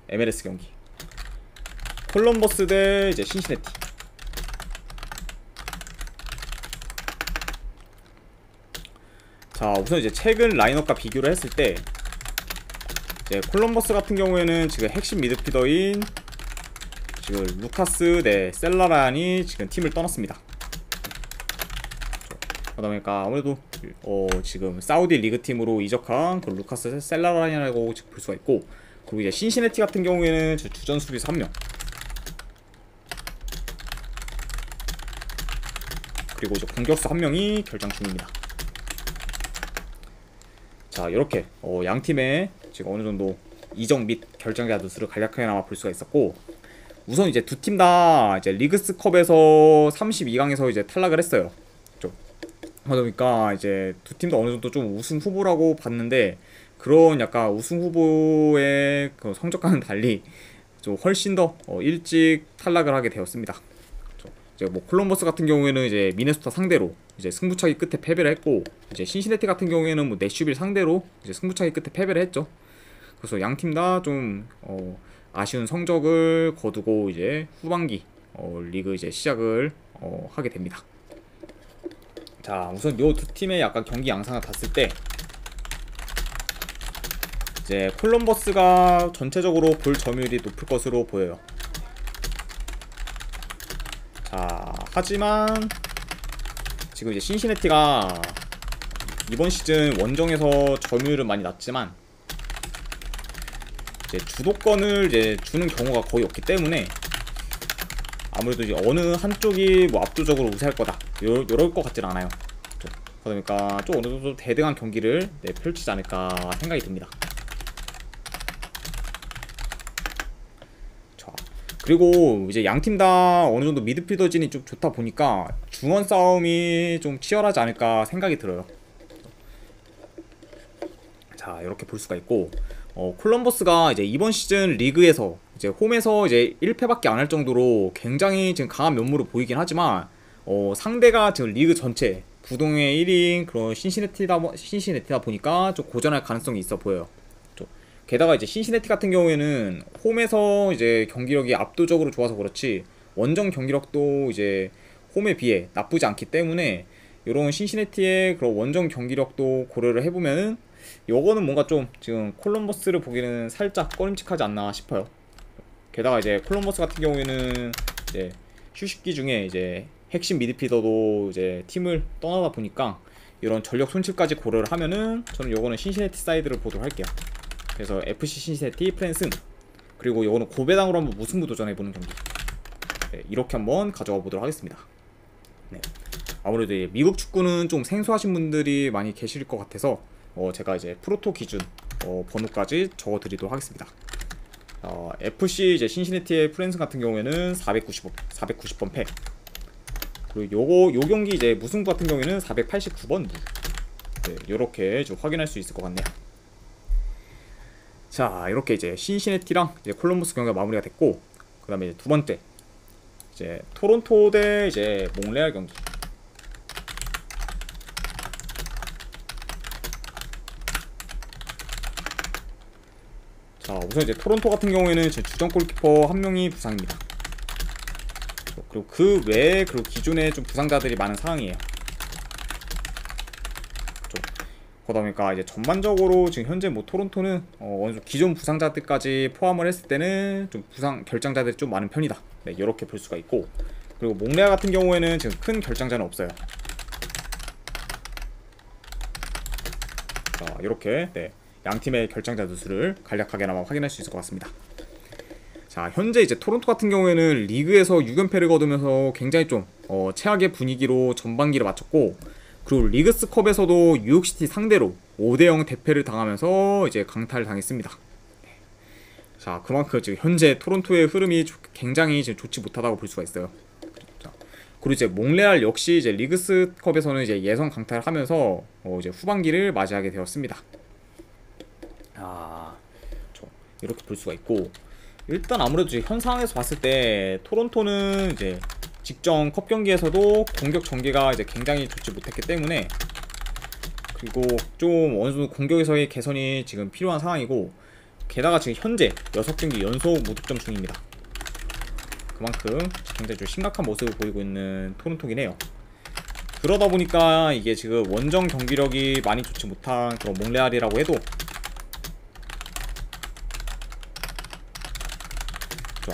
MLS 경기. 콜럼버스 대 이제 신시내티. 자, 우선 이제 최근 라인업과 비교를 했을 때 이제 콜럼버스 같은 경우에는 지금 핵심 미드필더인 지금 루카스 대 셀라란이 지금 팀을 떠났습니다. 그러다 보니까 아무래도 지금 사우디 리그 팀으로 이적한 그 루카스 셀라란이라고 볼 수가 있고, 그리고 이제 신시내티 같은 경우에는 주전 수비수 1명, 그리고 이제 공격수 1명이 결장 중입니다. 자, 이렇게 양 팀의 지금 어느 정도 이적 및 결정자 수를 간략하게나마 볼 수가 있었고, 우선 이제 두 팀 다 이제 리그스컵에서 32강에서 이제 탈락을 했어요. 그러니까 이제 두 팀도 어느 정도 좀 우승 후보라고 봤는데, 그런 약간 우승 후보의 그 성적과는 달리 좀 훨씬 더 일찍 탈락을 하게 되었습니다. 이제 뭐 콜럼버스 같은 경우에는 이제 미네소타 상대로 이제 승부차기 끝에 패배를 했고, 이제 신시내티 같은 경우에는 뭐 내슈빌 상대로 이제 승부차기 끝에 패배를 했죠. 그래서 양 팀 다 좀 아쉬운 성적을 거두고 이제 후반기 리그 이제 시작을 하게 됩니다. 자, 우선 요 두 팀의 약간 경기 양상을 봤을 때 이제 콜럼버스가 전체적으로 볼 점유율이 높을 것으로 보여요. 자, 하지만 지금 이제 신시내티가 이번 시즌 원정에서 점유율은 많이 낮지만 이제 주도권을 이제 주는 경우가 거의 없기 때문에 아무래도 이제 어느 한쪽이 뭐 압도적으로 우세할 거다 요럴 것 같진 않아요. 그러니까 좀 어느 정도 대등한 경기를 펼치지 않을까 생각이 듭니다. 자, 그리고 이제 양 팀 다 어느 정도 미드필더진이 좀 좋다 보니까 중원 싸움이 좀 치열하지 않을까 생각이 들어요. 자, 이렇게 볼 수가 있고, 콜럼버스가 이제 이번 시즌 리그에서 이제 홈에서 이제 1패밖에 안 할 정도로 굉장히 지금 강한 면모를 보이긴 하지만 상대가 지금 리그 전체 부동의 1위인 그런 신시내티다 보니까 좀 고전할 가능성이 있어 보여요. 게다가 이제 신시내티 같은 경우에는 홈에서 이제 경기력이 압도적으로 좋아서 그렇지 원정 경기력도 이제 홈에 비해 나쁘지 않기 때문에 이런 신시내티의 그런 원정 경기력도 고려를 해보면은 요거는 뭔가 좀 지금 콜럼버스를 보기에는 살짝 꺼림칙하지 않나 싶어요. 게다가 이제 콜럼버스 같은 경우에는 이제 휴식기 중에 이제 핵심 미드필더도 이제 팀을 떠나다 보니까 이런 전력 손실까지 고려를 하면은 저는 요거는 신시내티 사이드를 보도록 할게요. 그래서 FC 신시내티 프랜승, 그리고 요거는 고배당으로 한번 무승부 도전해보는 경기, 네, 이렇게 한번 가져가 보도록 하겠습니다. 네. 아무래도 미국 축구는 좀 생소하신 분들이 많이 계실 것 같아서 제가 이제 프로토 기준 번호까지 적어드리도록 하겠습니다. FC 이제 신시내티의 프랜승 같은 경우에는 490번 패. 그리고 요 경기 이제 무승부 같은 경우에는 489번 무. 네, 요렇게 좀 확인할 수 있을 것 같네요. 자, 이렇게 이제 신시내티랑 이제 콜럼버스 경기가 마무리가 됐고, 그 다음에 두 번째 이제 토론토 대 이제 몽레알 경기. 자, 우선 이제 토론토 같은 경우에는 제 주전 골키퍼 한 명이 부상입니다. 그리고 그 외에 그리고 기존에 좀 부상자들이 많은 상황이에요. 그러다 보니까 이제 전반적으로 지금 현재 뭐 토론토는 어느 정도 기존 부상자들까지 포함을 했을 때는 좀 부상 결장자들이 좀 많은 편이다. 네, 이렇게 볼 수가 있고, 그리고 몽레알 같은 경우에는 지금 큰 결장자는 없어요. 자, 이렇게 네, 양 팀의 결장자 수를 간략하게나마 확인할 수 있을 것 같습니다. 자, 현재 이제 토론토 같은 경우에는 리그에서 6연패를 거두면서 굉장히 좀 최악의 분위기로 전반기를 마쳤고, 그리고 리그스컵에서도 뉴욕시티 상대로 5대0 대패를 당하면서 이제 강타를 당했습니다. 자, 그만큼 지금 현재 토론토의 흐름이 굉장히 지금 좋지 못하다고 볼 수가 있어요. 자, 그리고 이제 몽레알 역시 이제 리그스컵에서는 이제 예선 강타를 하면서 이제 후반기를 맞이하게 되었습니다. 이렇게 볼 수가 있고, 일단 아무래도 현 상황에서 봤을 때 토론토는 이제 직전 컵 경기에서도 공격 전개가 이제 굉장히 좋지 못했기 때문에, 그리고 좀 어느 정도 공격에서의 개선이 지금 필요한 상황이고, 게다가 지금 현재 6경기 연속 무득점 중입니다. 그만큼 굉장히 좀 심각한 모습을 보이고 있는 토론토긴 해요. 그러다 보니까 이게 지금 원정 경기력이 많이 좋지 못한 그런 몽레알이라고 해도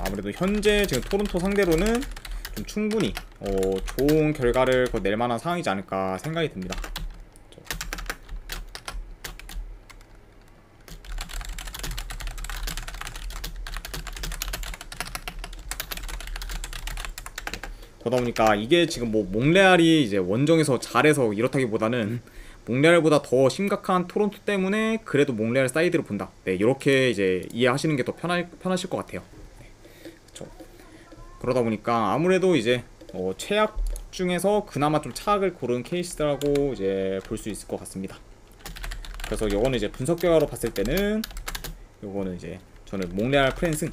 아무래도 현재 지금 토론토 상대로는 좀 충분히 좋은 결과를 낼 만한 상황이지 않을까 생각이 듭니다. 그러다 보니까 이게 지금 뭐 몽레알이 이제 원정에서 잘해서 이렇다기보다는 몽레알보다 더 심각한 토론토 때문에 그래도 몽레알 사이드를 본다. 네, 이렇게 이제 이해하시는 게 더 편하실 것 같아요. 네, 그렇죠. 그러다 보니까 아무래도 이제 최악 중에서 그나마 좀 차악을 고른 케이스라고 이제 볼 수 있을 것 같습니다. 그래서 요거는 이제 분석 결과로 봤을 때는 요거는 이제 저는 몽레알 프랜승.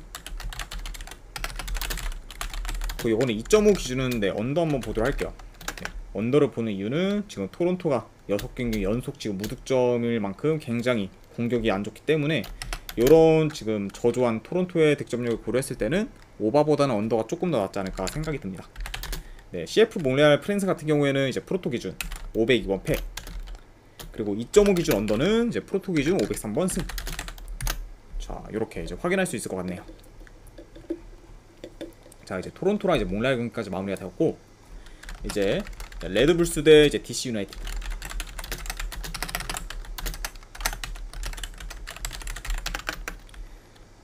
요거는 2.5 기준은 네, 언더 한번 보도록 할게요. 네, 언더를 보는 이유는 지금 토론토가 6경기 연속 지금 무득점일 만큼 굉장히 공격이 안 좋기 때문에 요런 지금 저조한 토론토의 득점력을 고려했을 때는 오바보다는 언더가 조금 더 낫지 않을까 생각이 듭니다. 네, CF 몽레알 프랜스 같은 경우에는 이제 프로토 기준 502번 패, 그리고 2.5 기준 언더는 이제 프로토 기준 503번 승. 자, 요렇게 이제 확인할 수 있을 것 같네요. 자, 이제 토론토랑 이제 몽레알 경기까지 마무리가 되었고, 이제 레드불스 대 이제 DC 유나이티드.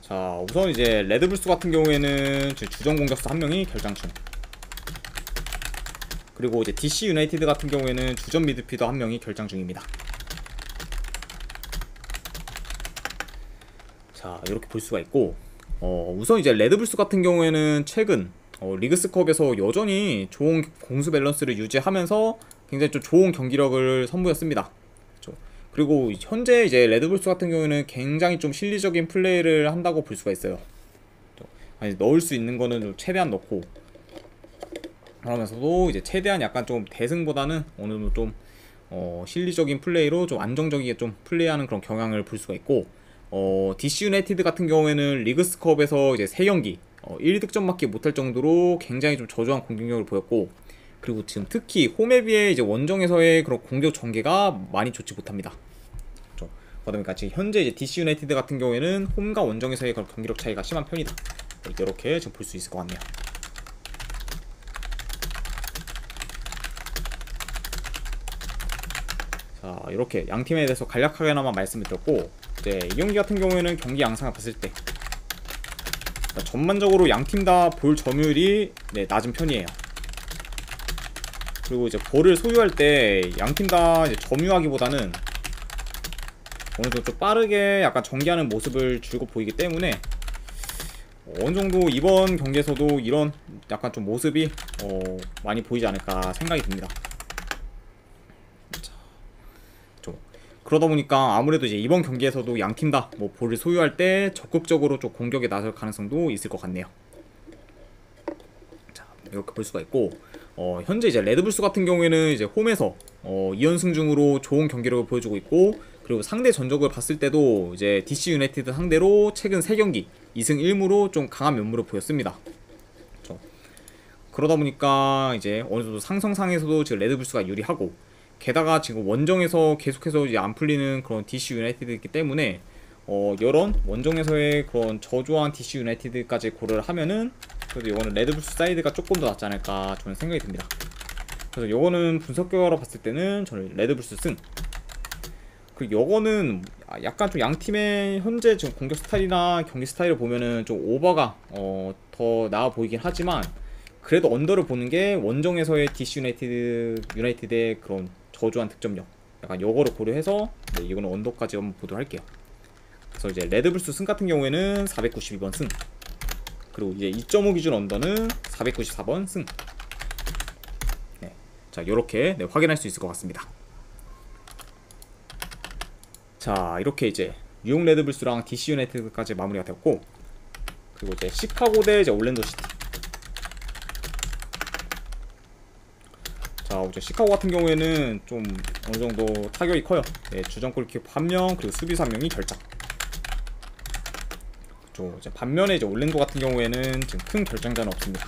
자, 우선 이제 레드불스 같은 경우에는 주전 공격수 한 명이 결장 중. 그리고 이제 DC 유나이티드 같은 경우에는 주전 미드필더 한 명이 결장 중입니다. 자, 이렇게 볼 수가 있고, 우선 이제 레드불스 같은 경우에는 최근 리그스컵에서 여전히 좋은 공수 밸런스를 유지하면서 굉장히 좀 좋은 경기력을 선보였습니다. 그렇죠? 그리고 현재 이제 레드불스 같은 경우에는 굉장히 좀 실리적인 플레이를 한다고 볼 수가 있어요. 그렇죠? 아니, 넣을 수 있는 거는 좀 최대한 넣고, 그러면서도 이제 최대한 약간 좀 대승보다는 어느 정도 좀 실리적인 플레이로 좀 안정적이게 좀 플레이하는 그런 경향을 볼 수가 있고, DC 유나이티드 같은 경우에는 리그스컵에서 이제 3경기 1득점밖에 못할 정도로 굉장히 좀 저조한 공격력을 보였고, 그리고 지금 특히 홈에 비해 이제 원정에서의 그런 공격 전개가 많이 좋지 못합니다. 그렇죠? 그러다 보니까 지금 현재 이제 DC 유나이티드 같은 경우에는 홈과 원정에서의 그런 경기력 차이가 심한 편이다. 이렇게 지금 볼 수 있을 것 같네요. 자, 이렇게 양 팀에 대해서 간략하게나마 말씀을 드렸고, 이 경기 같은 경우에는 경기 양상을 봤을 때 전반적으로 양 팀 다 볼 점유율이 낮은 편이에요. 그리고 이제 볼을 소유할 때 양 팀 다 점유하기보다는 어느 정도 좀 빠르게 약간 전개하는 모습을 줄곧 보이기 때문에 어느 정도 이번 경기에서도 이런 약간 좀 모습이 많이 보이지 않을까 생각이 듭니다. 그러다 보니까 아무래도 이제 이번 경기에서도 양 팀 다 뭐 볼을 소유할 때 적극적으로 좀 공격에 나설 가능성도 있을 것 같네요. 자, 이렇게 볼 수가 있고, 현재 이제 레드불스 같은 경우에는 이제 홈에서 2연승 중으로 좋은 경기력을 보여주고 있고, 그리고 상대 전적을 봤을 때도 이제 DC 유나이티드 상대로 최근 3경기 2승 1무로 좀 강한 면모를 보였습니다. 그렇죠? 그러다 보니까 이제 어느 정도 상성상에서도 지금 레드불스가 유리하고, 게다가 지금 원정에서 계속해서 이제 안 풀리는 그런 DC 유나이티드이기 때문에 이런 원정에서의 그런 저조한 DC 유나이티드까지 고려를 하면은 그래도 이거는 레드불스 사이드가 조금 더 낫지 않을까 저는 생각이 듭니다. 그래서 요거는 분석 결과로 봤을 때는 저는 레드불스 승. 그리고 요거는 약간 좀 양 팀의 현재 지금 공격 스타일이나 경기 스타일을 보면은 좀 오버가 더 나아 보이긴 하지만, 그래도 언더를 보는 게 원정에서의 DC 유나이티드의 그런 저조한 득점력, 약간 요거를 고려해서 이거는 언더까지 한번 보도록 할게요. 그래서 이제 레드불스 승 같은 경우에는 492번 승, 그리고 이제 2.5 기준 언더는 494번 승. 네. 자, 요렇게 확인할 수 있을 것 같습니다. 자, 이렇게 이제 뉴욕 레드불스랑 DC 유나이티드까지 마무리가 되었고, 그리고 이제 시카고 대 이제 올랜도 시티. 자, 이제 시카고 같은 경우에는 좀 어느 정도 타격이 커요. 네, 주전 골키퍼 1명, 그리고 수비수 1명이 결장. 반면에 이제 올랜도 같은 경우에는 지금 큰 결장자는 없습니다.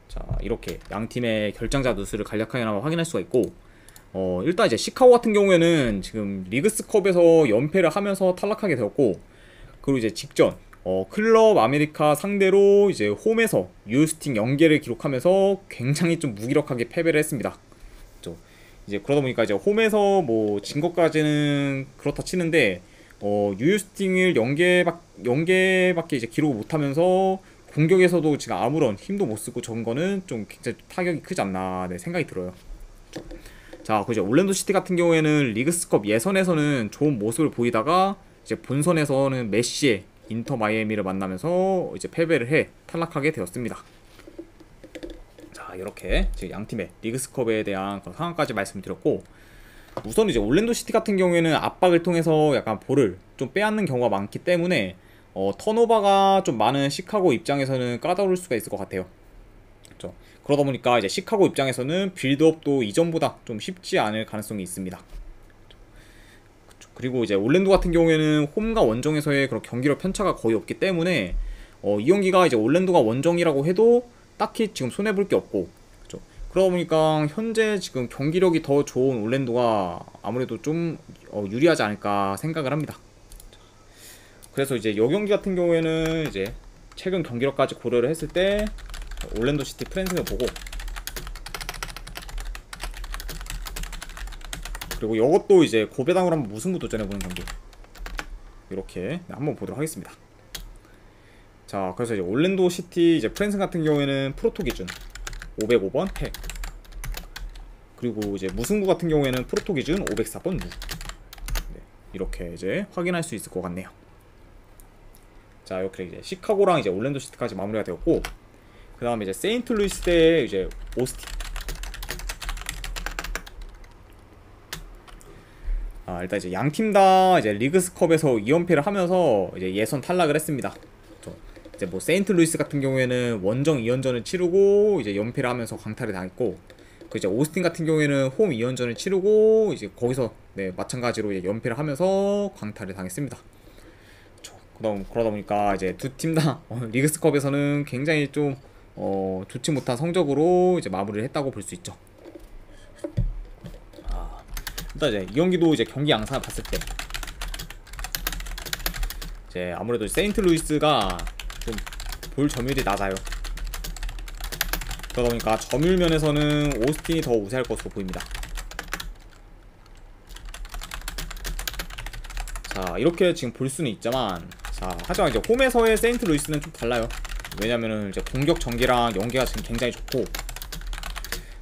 자, 이렇게 양 팀의 결장자 누수를 간략하게 확인할 수가 있고, 일단 이제 시카고 같은 경우에는 지금 리그스컵에서 연패를 하면서 탈락하게 되었고, 그리고 이제 직전 클럽 아메리카 상대로 이제 홈에서 유스팅 연계를 기록하면서 굉장히 좀 무기력하게 패배를 했습니다. 이제 그러다 보니까 이제 홈에서 뭐 진 것까지는 그렇다 치는데, 유스팅을 연계밖에 이제 기록을 못하면서 공격에서도 지금 아무런 힘도 못 쓰고 저런 거는 좀 굉장히 타격이 크지 않나 생각이 들어요. 자, 그 이제 올랜도 시티 같은 경우에는 리그스컵 예선에서는 좋은 모습을 보이다가 이제 본선에서는 메시의 인터 마이애미를 만나면서 이제 패배를 해 탈락하게 되었습니다. 자, 이렇게 지금 양 팀의 리그스컵에 대한 그런 상황까지 말씀드렸고, 우선 이제 올랜도 시티 같은 경우에는 압박을 통해서 약간 볼을 좀 빼앗는 경우가 많기 때문에 턴오버가 좀 많은 시카고 입장에서는 까다로울 수가 있을 것 같아요. 그렇죠? 그러다 보니까 이제 시카고 입장에서는 빌드업도 이전보다 좀 쉽지 않을 가능성이 있습니다. 그렇죠? 그리고 이제 올랜도 같은 경우에는 홈과 원정에서의 그런 경기력 편차가 거의 없기 때문에 이 경기가 이제 올랜도가 원정이라고 해도 딱히 지금 손해볼 게 없고, 그렇죠? 그러다 보니까 현재 지금 경기력이 더 좋은 올랜도가 아무래도 좀 유리하지 않을까 생각을 합니다. 그래서 이제 이 경기 같은 경우에는 이제 최근 경기력까지 고려를 했을 때 올랜도 시티 프랜승을 보고, 그리고 이것도 이제 고배당으로 한번 무승부 도전해보는 경기 이렇게 한번 보도록 하겠습니다. 자, 그래서 이제 올랜도 시티 이제 프랜승 같은 경우에는 프로토 기준 505번 핵, 그리고 이제 무승부 같은 경우에는 프로토 기준 504번 무. 이렇게 이제 확인할 수 있을 것 같네요. 자, 이렇게 이제 시카고랑 이제 올랜도 시티까지 마무리가 되었고, 그 다음에 이제 세인트루이스 대 이제 오스틴. 일단 이제 양 팀 다 이제 리그스컵에서 2연패를 하면서 이제 예선 탈락을 했습니다. 이제 뭐 세인트루이스 같은 경우에는 원정 2연전을 치르고 이제 연패를 하면서 광탈을 당했고, 그 이제 오스틴 같은 경우에는 홈 2연전을 치르고 이제 거기서 마찬가지로 이제 연패를 하면서 광탈을 당했습니다. 그러다 보니까 이제 두 팀 다 리그스컵에서는 굉장히 좀 좋지 못한 성적으로 이제 마무리를 했다고 볼 수 있죠. 일단 이제 이 경기도 이제 경기 양상을 봤을 때 이제 아무래도 세인트루이스가 좀 볼 점유율이 낮아요. 그러다 보니까 점유율 면에서는 오스틴이 더 우세할 것으로 보입니다. 자, 이렇게 지금 볼 수는 있지만, 자, 하지만 이제 홈에서의 세인트루이스는 좀 달라요. 왜냐면은 이제 공격 전개랑 연계가 지금 굉장히 좋고,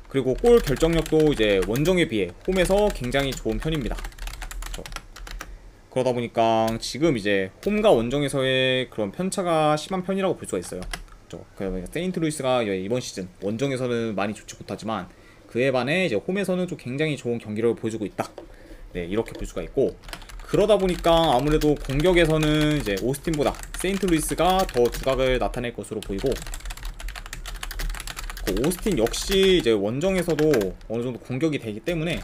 그리고 골 결정력도 이제 원정에 비해 홈에서 굉장히 좋은 편입니다. 그러다 보니까 지금 이제 홈과 원정에서의 그런 편차가 심한 편이라고 볼 수가 있어요. 그러니까 세인트루이스가 이번 시즌 원정에서는 많이 좋지 못하지만 그에 반해 이제 홈에서는 좀 굉장히 좋은 경기력을 보여주고 있다. 네, 이렇게 볼 수가 있고, 그러다 보니까 아무래도 공격에서는 이제 오스틴보다 세인트루이스가 더 두각을 나타낼 것으로 보이고, 그 오스틴 역시 이제 원정에서도 어느 정도 공격이 되기 때문에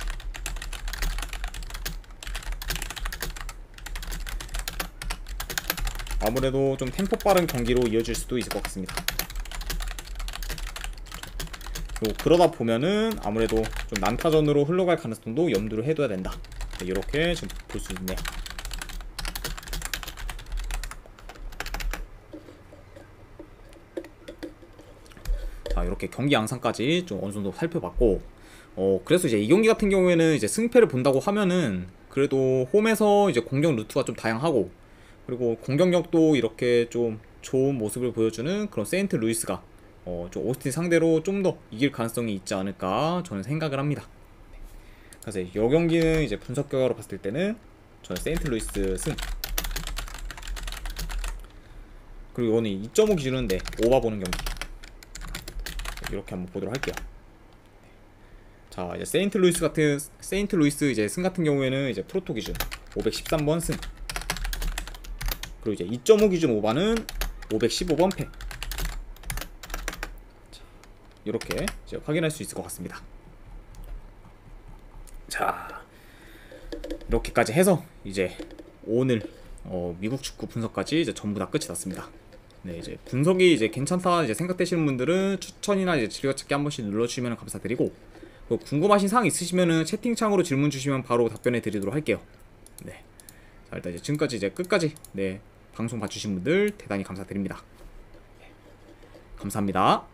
아무래도 좀 템포 빠른 경기로 이어질 수도 있을 것 같습니다. 그러다 보면은 아무래도 좀 난타전으로 흘러갈 가능성도 염두를 해둬야 된다. 네, 이렇게 좀 볼 수 있네요. 자, 이렇게 경기 양상까지 좀 어느 정도 살펴봤고, 그래서 이제 이 경기 같은 경우에는 이제 승패를 본다고 하면은 그래도 홈에서 이제 공격 루트가 좀 다양하고, 그리고 공격력도 이렇게 좀 좋은 모습을 보여주는 그런 세인트루이스가 좀 오스틴 상대로 좀 더 이길 가능성이 있지 않을까 저는 생각을 합니다. 그래서 이 경기는 이제 분석 결과로 봤을 때는 저는 세인트루이스 승. 그리고 이거는 2.5 기준인데 오바 보는 경기 이렇게 한번 보도록 할게요. 자, 이제 세인트루이스 이제 승 같은 경우에는 이제 프로토 기준 513번 승. 그리고 이제 2.5 기준 오바는 515번 패. 자, 이렇게 이제 확인할 수 있을 것 같습니다. 자, 이렇게까지 해서 이제 오늘 미국 축구 분석까지 이제 전부 다 끝이 났습니다. 네, 이제 분석이 이제 괜찮다 이제 생각되시는 분들은 추천이나 이제 즐겨찾기 한 번씩 눌러주시면 감사드리고, 궁금하신 사항 있으시면은 채팅창으로 질문 주시면 바로 답변해 드리도록 할게요. 네, 자 일단 이제 지금까지 이제 끝까지 네 방송 봐주신 분들 대단히 감사드립니다. 네, 감사합니다.